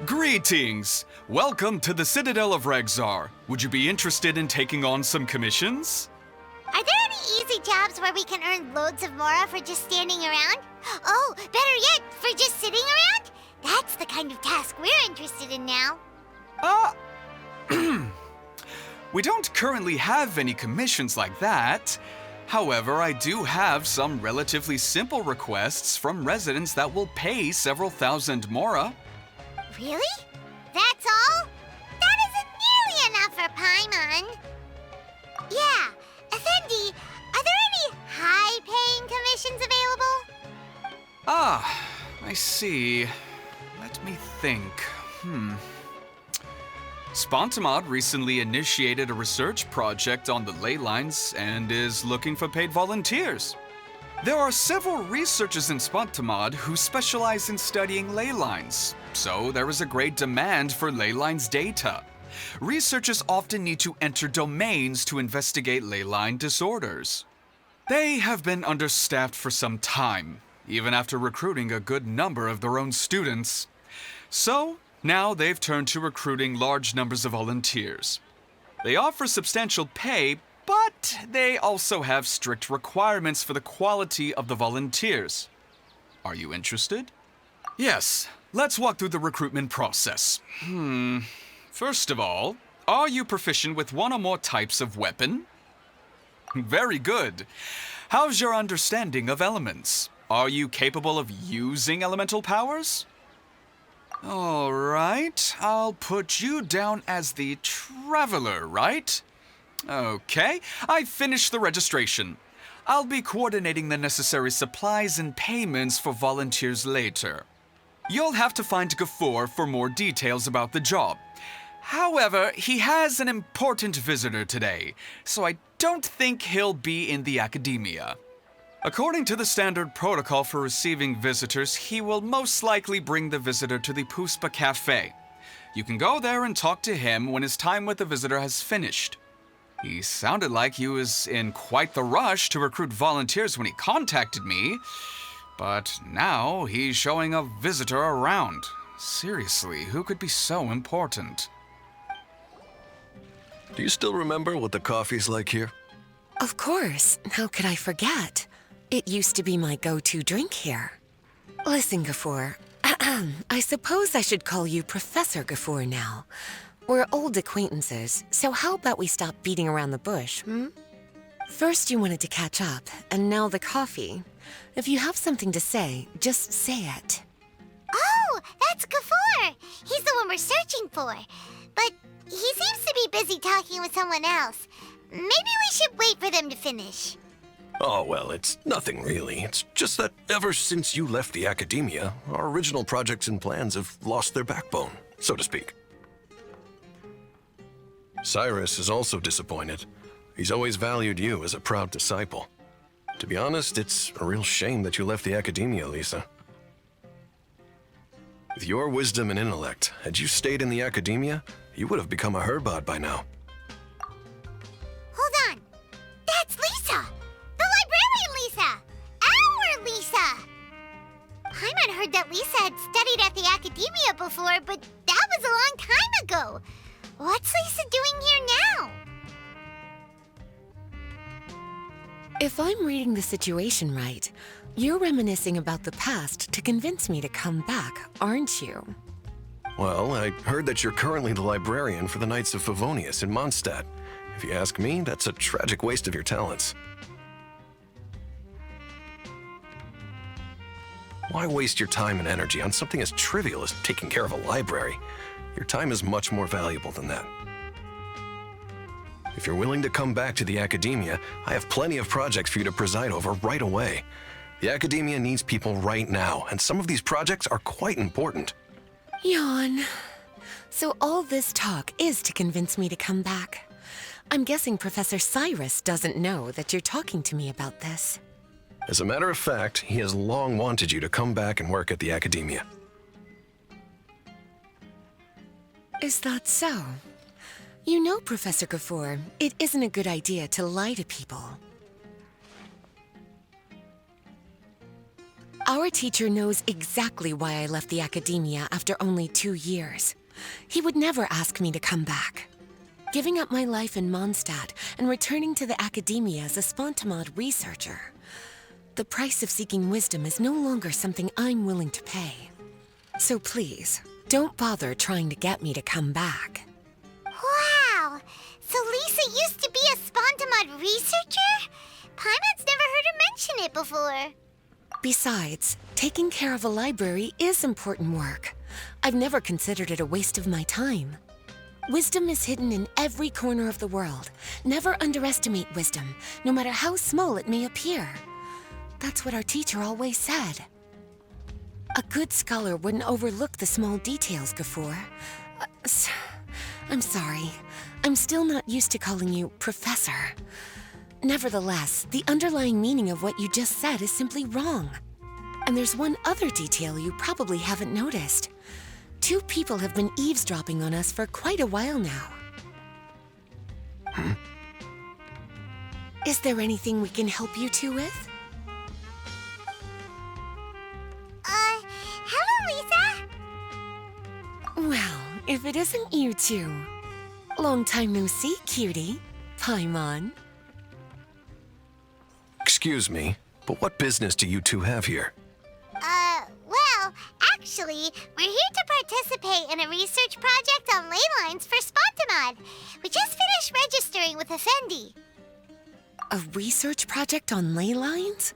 Greetings! Welcome to the Citadel of Regzar. Would you be interested in taking on some commissions? Are there any easy jobs where we can earn loads of Mora for just standing around? Oh, better yet, for just sitting around? That's the kind of task we're interested in now. We don't currently have any commissions like that. However, I do have some relatively simple requests from residents that will pay several thousand Mora. Really? That's all? That isn't nearly enough for Paimon. Yeah, Effendi, are there any high-paying commissions available? I see. Let me think. Spontamod recently initiated a research project on the ley lines and is looking for paid volunteers. There are several researchers in Spontamod who specialize in studying ley lines, so there is a great demand for ley lines data. Researchers often need to enter domains to investigate ley line disorders. They have been understaffed for some time, even after recruiting a good number of their own students. So, now they've turned to recruiting large numbers of volunteers. They offer substantial pay, but they also have strict requirements for the quality of the volunteers. Are you interested? Yes, let's walk through the recruitment process. First of all, are you proficient with one or more types of weapon? Very good. How's your understanding of elements? Are you capable of using elemental powers? All right, I'll put you down as the Traveler, right? Okay, I've finished the registration. I'll be coordinating the necessary supplies and payments for volunteers later. You'll have to find Gafoor for more details about the job. However, he has an important visitor today, so I don't think he'll be in the academia. According to the standard protocol for receiving visitors, he will most likely bring the visitor to the Puspa Cafe. You can go there and talk to him when his time with the visitor has finished. He sounded like he was in quite the rush to recruit volunteers when he contacted me, but now he's showing a visitor around. Seriously, who could be so important? Do you still remember what the coffee's like here? Of course. How could I forget? It used to be my go-to drink here. Listen, Gafoor. I suppose I should call you Professor Gafoor now. We're old acquaintances, so how about we stop beating around the bush, First you wanted to catch up, and now the coffee. If you have something to say, just say it. Oh, that's Gafoor. He's the one we're searching for. But he seems to be busy talking with someone else. Maybe we should wait for them to finish. Oh, well, it's nothing really. It's just that ever since you left the academia, our original projects and plans have lost their backbone, so to speak. Cyrus is also disappointed. He's always valued you as a proud disciple. To be honest, it's a real shame that you left the academia, Lisa. With your wisdom and intellect, had you stayed in the academia, you would have become a Herbad by now. Hold on. That's Lisa! The Librarian Lisa! Our Lisa! Paimon heard that Lisa had studied at the academia before, but that was a long time ago. What's Lisa doing here now? If I'm reading the situation right, you're reminiscing about the past to convince me to come back, aren't you? Well, I heard that you're currently the librarian for the Knights of Favonius in Mondstadt. If you ask me, that's a tragic waste of your talents. Why waste your time and energy on something as trivial as taking care of a library? Your time is much more valuable than that. If you're willing to come back to the academia, I have plenty of projects for you to preside over right away. The academia needs people right now, and some of these projects are quite important. Yawn. So all this talk is to convince me to come back. I'm guessing Professor Cyrus doesn't know that you're talking to me about this. As a matter of fact, he has long wanted you to come back and work at the academia. Is that so? You know, Professor Gafoor, it isn't a good idea to lie to people. Our teacher knows exactly why I left the academia after only 2 years. He would never ask me to come back. Giving up my life in Mondstadt and returning to the academia as a Spontamod researcher. The price of seeking wisdom is no longer something I'm willing to pay. So please, don't bother trying to get me to come back. Wow! So Lisa used to be a Spontamod researcher? Paimon's never heard her mention it before. Besides, taking care of a library is important work. I've never considered it a waste of my time. Wisdom is hidden in every corner of the world. Never underestimate wisdom, no matter how small it may appear. That's what our teacher always said. A good scholar wouldn't overlook the small details, Gafoor. I'm sorry. I'm still not used to calling you Professor. Nevertheless, the underlying meaning of what you just said is simply wrong. And there's one other detail you probably haven't noticed. 2 people have been eavesdropping on us for quite a while now. Is there anything we can help you two with? Hello, Lisa! Well, if it isn't you two. Long time no see, cutie. Paimon. Excuse me, but what business do you two have here? Well, actually, we're here to participate in a research project on ley lines for Spontamod. We just finished registering with Effendi. A research project on ley lines?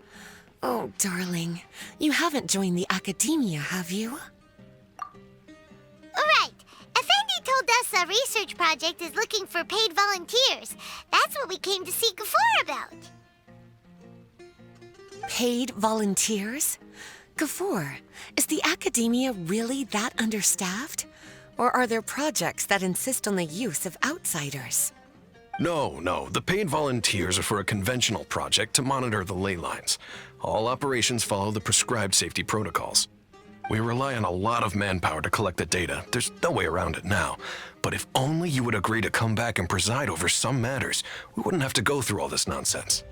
Oh, darling, you haven't joined the academia, have you? Right. Effendi told us a research project is looking for paid volunteers. That's what we came to see Gafoor about. Paid volunteers? Gafoor, is the academia really that understaffed? Or are there projects that insist on the use of outsiders? No, the paid volunteers are for a conventional project to monitor the ley lines. All operations follow the prescribed safety protocols. We rely on a lot of manpower to collect the data. There's no way around it now. But if only you would agree to come back and preside over some matters, we wouldn't have to go through all this nonsense.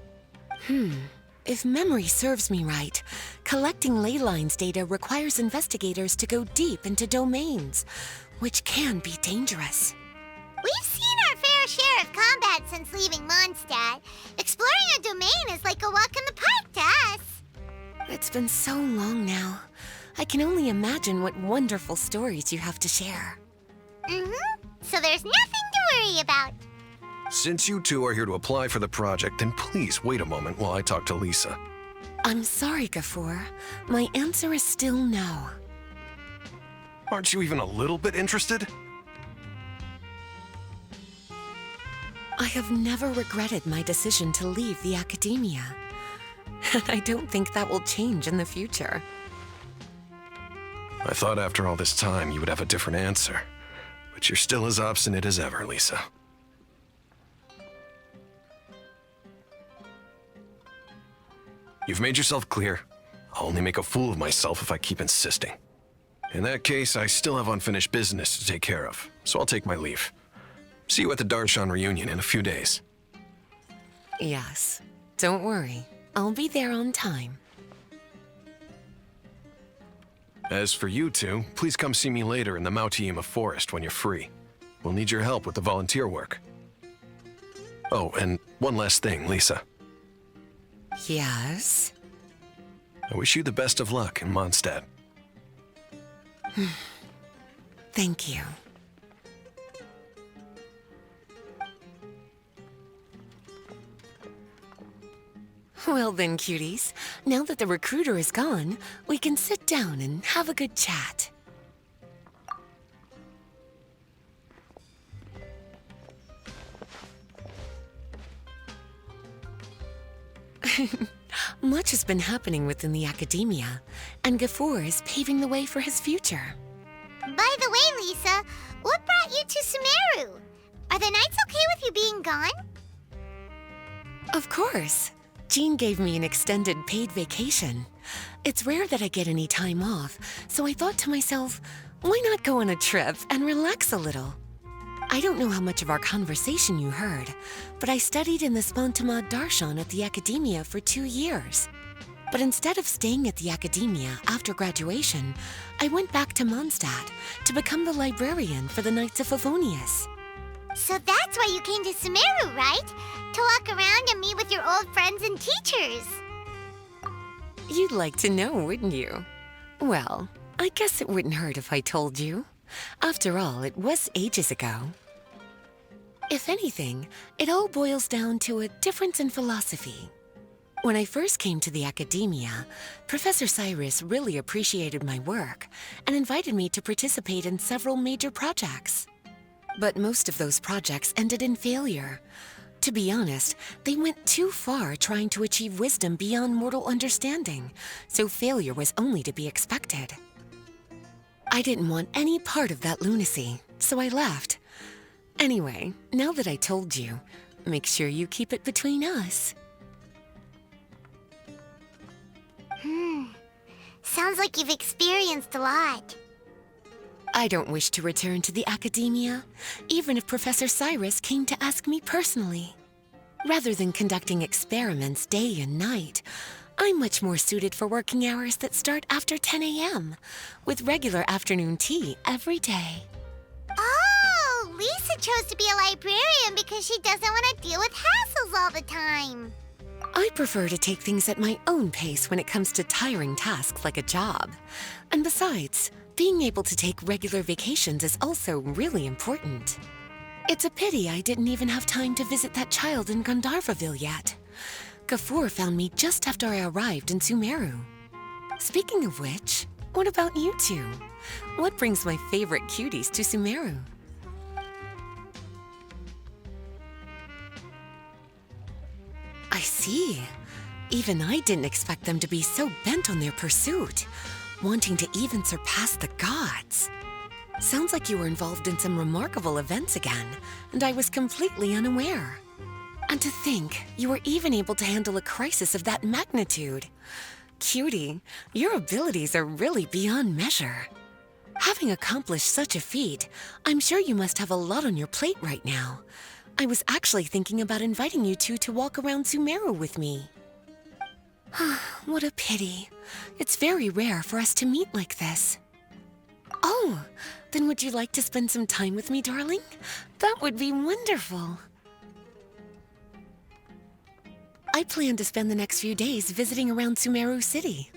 If memory serves me right, collecting ley lines data requires investigators to go deep into domains, which can be dangerous. We've seen our fair share of combat since leaving Mondstadt. Exploring a domain is like a walk in the park to us. It's been so long now. I can only imagine what wonderful stories you have to share. So there's nothing to worry about. Since you two are here to apply for the project, then please wait a moment while I talk to Lisa. I'm sorry, Gafoor. My answer is still no. Aren't you even a little bit interested? I have never regretted my decision to leave the academia. And I don't think that will change in the future. I thought after all this time you would have a different answer. But you're still as obstinate as ever, Lisa. You've made yourself clear. I'll only make a fool of myself if I keep insisting. In that case, I still have unfinished business to take care of, so I'll take my leave. See you at the Darshan reunion in a few days. Yes. Don't worry. I'll be there on time. As for you two, please come see me later in the Mautiima forest when you're free. We'll need your help with the volunteer work. Oh, and one last thing, Lisa. Yes? I wish you the best of luck in Mondstadt. Thank you. Well then, cuties, now that the recruiter is gone, we can sit down and have a good chat. Much has been happening within the academia, and Gafoor is paving the way for his future. By the way, Lisa, what brought you to Sumeru? Are the nights okay with you being gone? Of course. Jean gave me an extended paid vacation. It's rare that I get any time off, so I thought to myself, why not go on a trip and relax a little? I don't know how much of our conversation you heard, but I studied in the Spontamod Darshan at the academia for 2 years. But instead of staying at the academia after graduation, I went back to Mondstadt to become the librarian for the Knights of Favonius. So that's why you came to Sumeru, right? To walk around and meet with your old friends and teachers. You'd like to know, wouldn't you? Well, I guess it wouldn't hurt if I told you. After all, it was ages ago. If anything, it all boils down to a difference in philosophy. When I first came to the academia, Professor Cyrus really appreciated my work and invited me to participate in several major projects. But most of those projects ended in failure. To be honest, they went too far trying to achieve wisdom beyond mortal understanding, so failure was only to be expected. I didn't want any part of that lunacy, so I left. Anyway, now that I told you, make sure you keep it between us. Sounds like you've experienced a lot. I don't wish to return to the academia, even if Professor Cyrus came to ask me personally. Rather than conducting experiments day and night, I'm much more suited for working hours that start after 10 a.m., with regular afternoon tea every day. Oh, Lisa chose to be a librarian because she doesn't want to deal with hassles all the time. I prefer to take things at my own pace when it comes to tiring tasks like a job. And besides, being able to take regular vacations is also really important. It's a pity I didn't even have time to visit that child in Gandharvaville yet. Gafur found me just after I arrived in Sumeru. Speaking of which, what about you two? What brings my favorite cuties to Sumeru? I see. Even I didn't expect them to be so bent on their pursuit, wanting to even surpass the gods. Sounds like you were involved in some remarkable events again, and I was completely unaware. And to think, you were even able to handle a crisis of that magnitude. Cutie, your abilities are really beyond measure. Having accomplished such a feat, I'm sure you must have a lot on your plate right now. I was actually thinking about inviting you two to walk around Sumeru with me. What a pity. It's very rare for us to meet like this. Oh, then would you like to spend some time with me, darling? That would be wonderful. I plan to spend the next few days visiting around Sumeru City.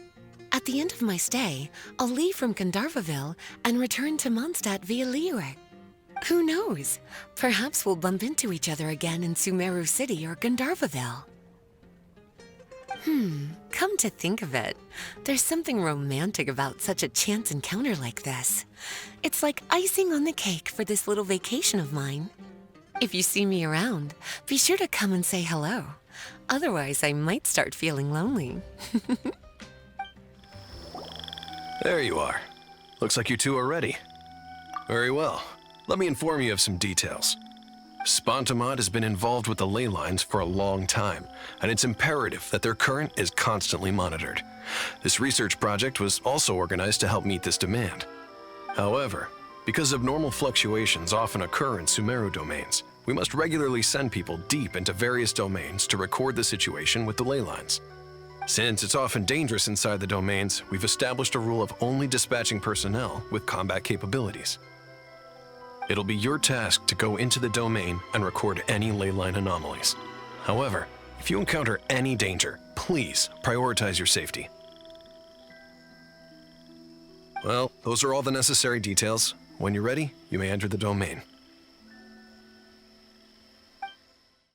At the end of my stay, I'll leave from Gandharvaville and return to Mondstadt via Liyue. Who knows? Perhaps we'll bump into each other again in Sumeru City or Gandharvaville. Come to think of it, there's something romantic about such a chance encounter like this. It's like icing on the cake for this little vacation of mine. If you see me around, be sure to come and say hello. Otherwise, I might start feeling lonely. There you are. Looks like you two are ready. Very well. Let me inform you of some details. Spontamod has been involved with the ley lines for a long time, and it's imperative that their current is constantly monitored. This research project was also organized to help meet this demand. However, because abnormal fluctuations often occur in Sumeru domains, we must regularly send people deep into various domains to record the situation with the ley lines. Since it's often dangerous inside the domains, we've established a rule of only dispatching personnel with combat capabilities. It'll be your task to go into the domain and record any ley line anomalies. However, if you encounter any danger, please prioritize your safety. Well, those are all the necessary details. When you're ready, you may enter the domain.